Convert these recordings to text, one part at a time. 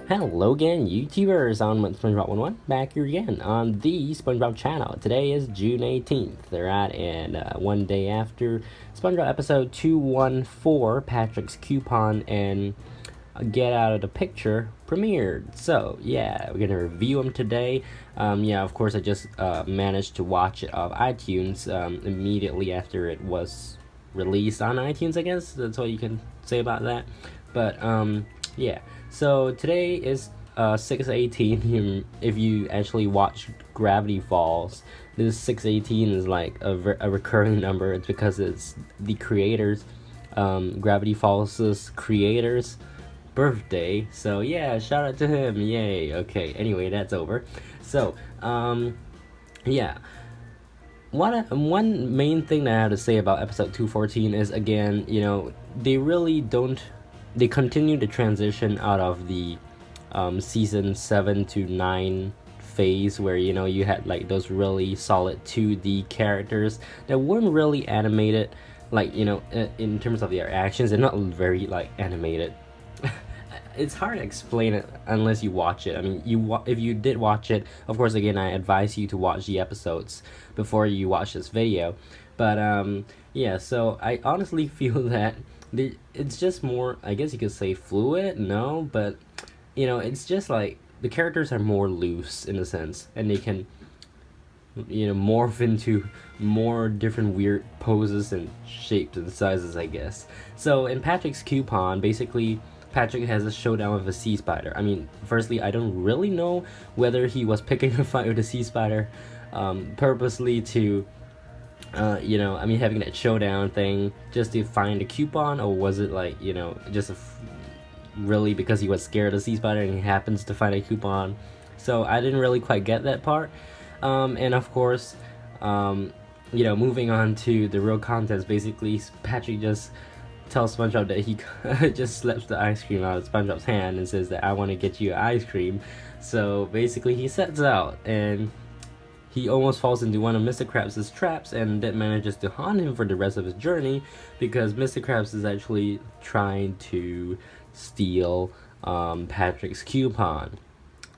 Hello again, YouTubers, on SpongeBob 11, back here again on the SpongeBob channel. Today is June 18th, right, and one day after SpongeBob episode 214, Patrick's Coupon and Get Out of the Picture premiered. So, yeah, we're gonna review them today. Yeah, of course, I just managed to watch it off iTunes immediately after it was released on iTunes, I guess. That's all you can say about that. But, yeah. So today is 6/18. If you actually watch Gravity Falls, this 6/18 is like a recurring number. It's because it's the creators, Gravity Falls' creators' birthday. So yeah, shout out to him, yay. Okay, anyway, that's over. So yeah, one main thing that I have to say about episode 214 is, again, you know, they continue to transition out of the season 7 to 9 phase where, you know, you had like those really solid 2D characters that weren't really animated, like, you know, in terms of their actions. They're not very like animated. It's hard to explain it unless you watch it. I mean, if you did watch it, of course, again, I advise you to watch the episodes before you watch this video. But yeah, so I honestly feel that it's just more, I guess you could say, fluid. No, but you know, it's just like the characters are more loose in a sense, and they can, you know, morph into more different weird poses and shapes and sizes, I guess. So in Patrick's Coupon, basically Patrick has a showdown with a sea spider. I mean, firstly, I don't really know whether he was picking a fight with a sea spider purposely to you know, I mean, having that showdown thing just to find a coupon, or was it like, you know, just really because he was scared of sea spider and he happens to find a coupon? So I didn't really quite get that part. And of course, you know, moving on to the real contents, basically Patrick just tells SpongeBob that he just slaps the ice cream out of SpongeBob's hand and says that, I want to get you ice cream. So basically he sets out, and he almost falls into one of Mr. Krabs' traps, and that manages to haunt him for the rest of his journey, because Mr. Krabs is actually trying to steal Patrick's coupon.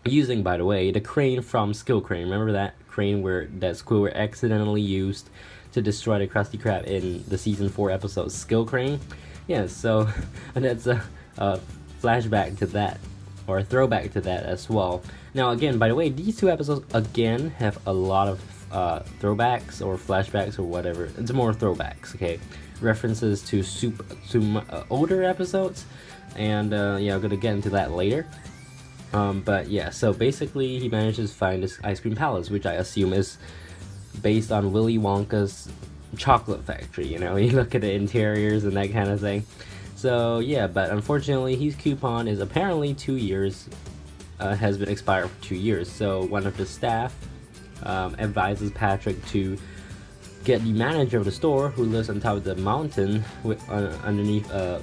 Using, by the way, the crane from Skill Crane. Remember that crane that Squidward accidentally used to destroy the Krusty Krab in the season 4 episode Skill Crane? Yeah, so that's a flashback to that, or a throwback to that as well. Now, again, by the way, these two episodes again have a lot of throwbacks or flashbacks or whatever. It's more throwbacks, okay? References to older episodes, and yeah, I'm gonna get into that later. But yeah, so basically he manages to find this ice cream palace, which I assume is based on Willy Wonka's chocolate factory. You know, you look at the interiors and that kind of thing. So yeah, but unfortunately his coupon is apparently 2 years, has been expired for 2 years. So one of the staff advises Patrick to get the manager of the store, who lives on top of the mountain underneath a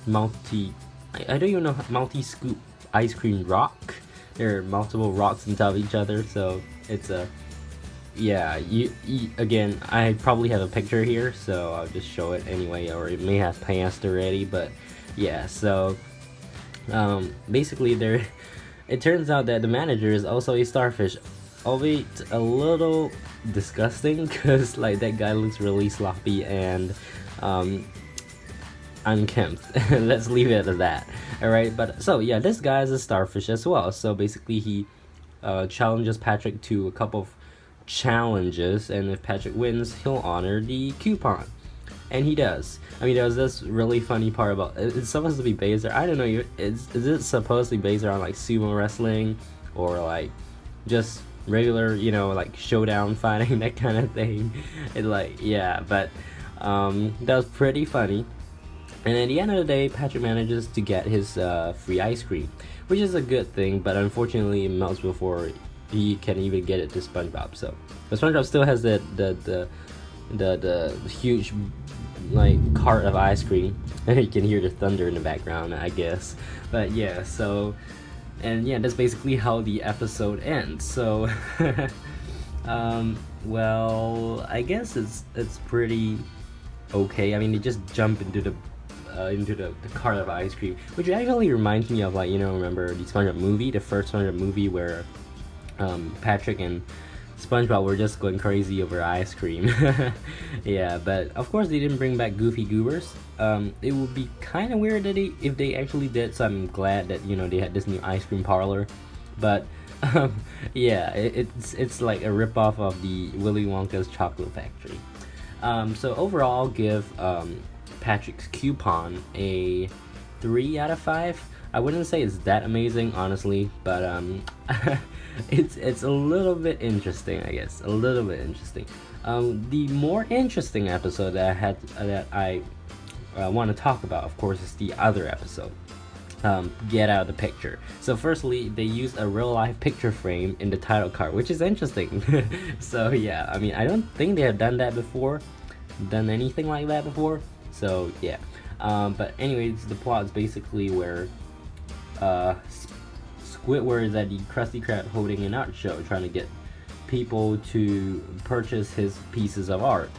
I don't even know, multi-scoop ice cream rock. There are multiple rocks on top of each other, so it's a yeah, again, I probably have a picture here, so I'll just show it anyway, or it may have passed already, but yeah, so basically it turns out that the manager is also a starfish, albeit a little disgusting, because like that guy looks really sloppy and unkempt. Let's leave it at that. Alright, but so yeah, this guy is a starfish as well. So basically he challenges Patrick to a couple of challenges, and if Patrick wins, he'll honor the coupon, and he does. I mean, there's this really funny part about it's supposed to be based, I don't know, is it supposed to be based on like sumo wrestling, or like just regular, you know, like showdown fighting, that kind of thing. It's like, yeah, but that was pretty funny. And at the end of the day, Patrick manages to get his free ice cream, which is a good thing, but unfortunately it melts before he can even get it to SpongeBob. So, but SpongeBob still has the huge like cart of ice cream. You can hear the thunder in the background, I guess. But yeah, so, and yeah, that's basically how the episode ends. So well, I guess it's pretty okay. I mean, they just jump into the cart of ice cream, which actually reminds me of, like, remember the SpongeBob movie, the first SpongeBob movie where Patrick and SpongeBob were just going crazy over ice cream. Yeah, but of course they didn't bring back Goofy Goobers. It would be kind of weird if they actually did, so I'm glad that they had this new ice cream parlor. But yeah, it's like a ripoff of the Willy Wonka's Chocolate Factory. So overall, I'll give Patrick's Coupon a 3 out of 5. I wouldn't say it's that amazing, honestly, but it's a little bit interesting, I guess. A little bit interesting. The more interesting episode that I want to talk about, of course, is the other episode. Get Out of the Picture. So firstly, they used a real life picture frame in the title card, which is interesting. So yeah, I mean, I don't think they have done anything like that before. So yeah, but anyways, the plot is basically where Squidward is at the Krusty Krab holding an art show, trying to get people to purchase his pieces of art,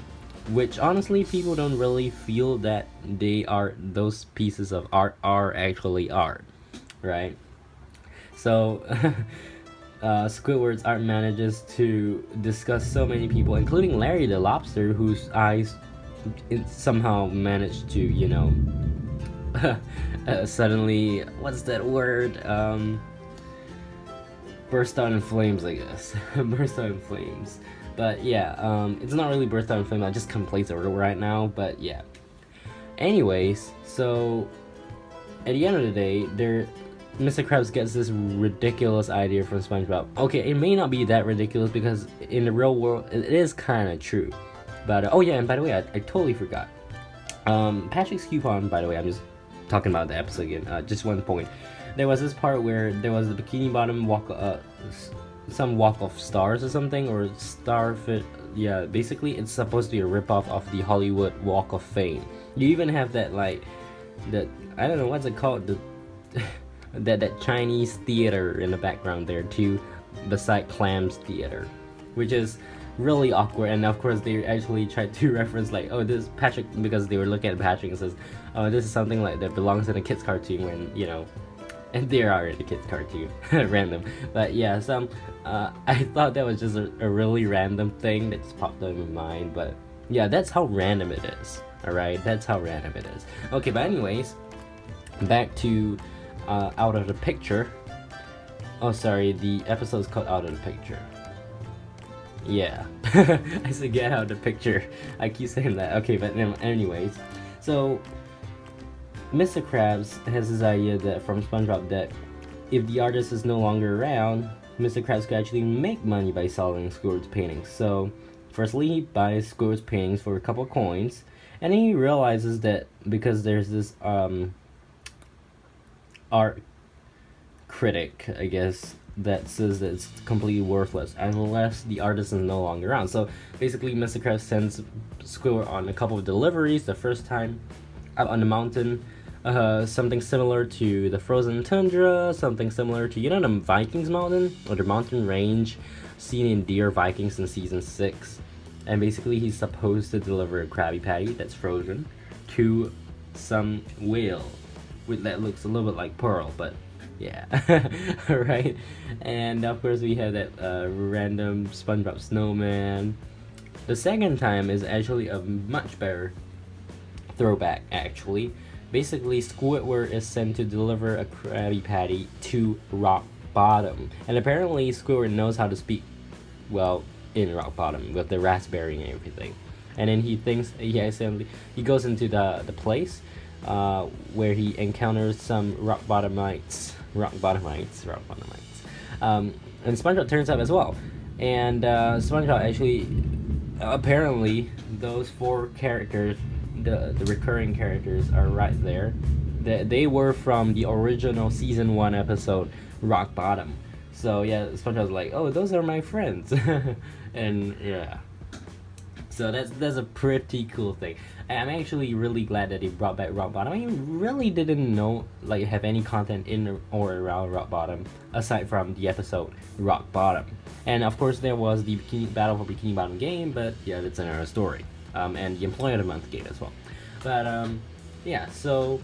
which honestly people don't really feel that those pieces of art are actually art, right? So Squidward's art manages to disgust so many people, including Larry the Lobster, whose eyes somehow managed to suddenly, what's that word, burst out in flames, I guess. Burst out in flames. But yeah, it's not really burst out in flames, I just complaints over right now, but yeah. Anyways, so at the end of the day, Mr. Krabs gets this ridiculous idea from SpongeBob. Okay, it may not be that ridiculous because in the real world, it is kind of true. But oh yeah, and by the way, I totally forgot. Patrick's Coupon, by the way, I'm just talking about the episode again. Just one point. There was this part where there was the Bikini Bottom some walk of stars or something, or starfit. Yeah, basically it's supposed to be a ripoff of the Hollywood Walk of Fame. You even have that, like, that, I don't know what's it called, the that Chinese theater in the background there too, beside Clam's theater, which is really awkward. And of course they actually tried to reference, like, oh, this is Patrick, because they were looking at Patrick and says, oh, this is something like that belongs in a kids cartoon, when and they are in a kids cartoon. Random. But yeah, I thought that was just a really random thing that just popped up in my mind. But yeah, that's how random it is. Alright, that's how random it is. Okay, but anyways, back to Out of the Picture. Oh, sorry, the episode's called Out of the Picture. Yeah. I said Get Out of the Picture. I keep saying that. Okay, but anyways, so Mr. Krabs has this idea that from SpongeBob that if the artist is no longer around, Mr. Krabs could actually make money by selling Squidward's paintings. So firstly, he buys Squidward's paintings for a couple coins, and then he realizes that because there's this art critic, I guess, that says that it's completely worthless unless the artist is no longer around. So basically, Mr. Krabs sends Squidward on a couple of deliveries. The first time out on the mountain, something similar to the frozen tundra, something similar to, the Vikings mountain, or the mountain range seen in Dear Vikings in season 6. And basically he's supposed to deliver a Krabby Patty that's frozen to some whale that looks a little bit like Pearl, but yeah. Right? And of course we have that random SpongeBob snowman. The second time is actually a much better throwback, actually. Basically, Squidward is sent to deliver a Krabby Patty to Rock Bottom, and apparently Squidward knows how to speak well in Rock Bottom with the raspberry and everything. And then he goes into the place where he encounters some Rock Bottomites, and SpongeBob turns up as well. And SpongeBob actually, apparently, those 4 characters, the recurring characters, are right there. They were from the original season 1 episode Rock Bottom. So yeah, SpongeBob's like, oh, those are my friends. And yeah, So that's a pretty cool thing. I'm actually really glad that they brought back Rock Bottom. I really didn't know like have any content in or around Rock Bottom aside from the episode Rock Bottom. And of course there was the Battle for Bikini Bottom game, but yeah, that's another story. And the Employee of the Month game as well. But yeah, so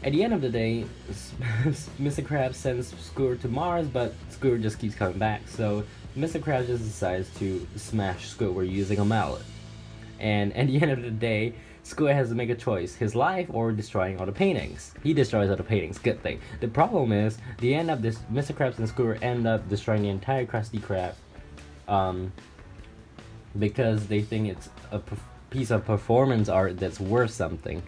at the end of the day, Mr. Krabs sends Squidward to Mars, but Squidward just keeps coming back. So Mr. Krabs just decides to smash Squidward using a mallet. And at the end of the day, Squidward has to make a choice: his life or destroying all the paintings. He destroys all the paintings, good thing. The problem is, Mr. Krabs and Squidward end up destroying the entire Krusty Krab, because they think it's a piece of performance art that's worth something.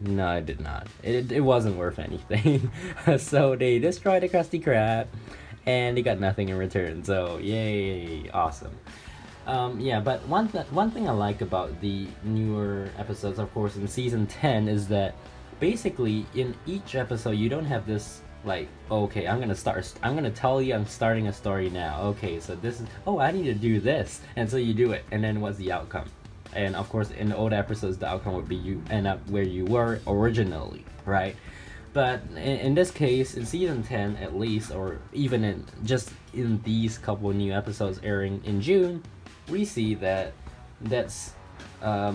No, it did not. It wasn't worth anything. So they destroyed the Krusty Krab, and they got nothing in return. So yay, awesome. Yeah, but one thing I like about the newer episodes, of course, in season 10 is that basically in each episode you don't have this like, okay, I'm gonna tell you I'm starting a story now. Okay, so this is, oh, I need to do this, and so you do it, and then what's the outcome? And of course, in the old episodes, the outcome would be you end up where you were originally, right? But in this case, in season 10 at least, or even in these couple new episodes airing in June, we see that that's not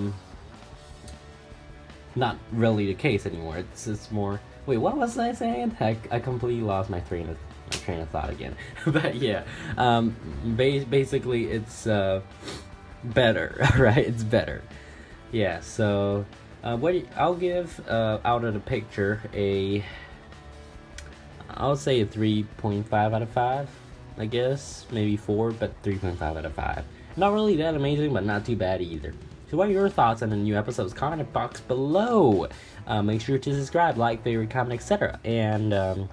really the case anymore. It's more. Wait, what was I saying? I completely lost my train of thought again. But yeah, basically it's better, right? It's better. Yeah. So, I'll give out of the picture I'll say a 3.5 out of 5. I guess maybe 4, but 3.5 out of 5. Not really that amazing, but not too bad either. So what are your thoughts on the new episodes? Comment box below. Make sure to subscribe, like, favorite, comment, etc. And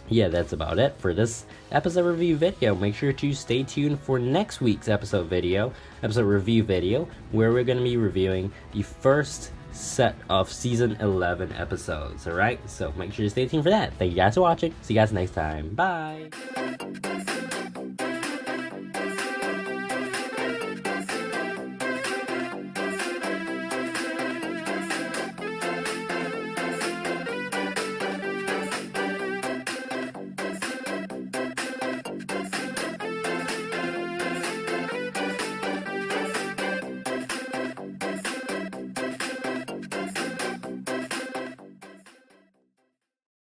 yeah, that's about it for this episode review video. Make sure to stay tuned for next week's episode review video, where we're going to be reviewing the first set of season 11 episodes. Alright, so make sure to stay tuned for that. Thank you guys for watching. See you guys next time. Bye.